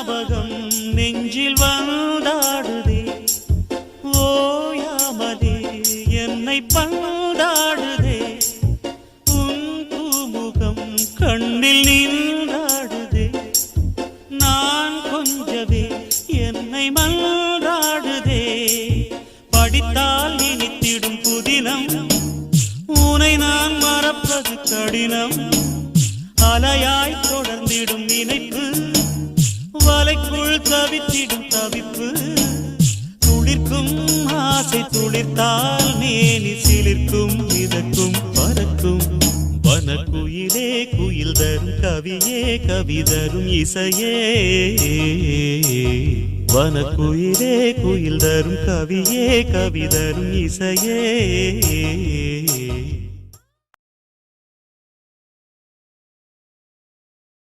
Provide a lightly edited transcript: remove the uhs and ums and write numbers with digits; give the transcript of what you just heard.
ஞாபகம் நெஞ்சில் வந்தாடுதே ஓயாமலே என்னை பந்தாடுதே உன் பூமுகம் கண்ணில் நின்றாடுதே நான் கொஞ்சவே என்னை மன்றாடுதே படித்தால் இனித்திடும் புதினம் உனை நான் மறப்பது கடினம் அலையாய் தொடர்ந்திடும் நினைப்பு வலைக்குள் தவித்திடும் தவிப்பு துளிர்க்கும் ஆசை துளிர்த்தால் மேனி சிலிர்க்கும் மிதக்கும் பறக்கும் வனக்குயிலே குயில் தரும் கவியே கவி தரும் இசையே வனக்குயிலே குயில் தரும் கவியே கவி தரும் இசையே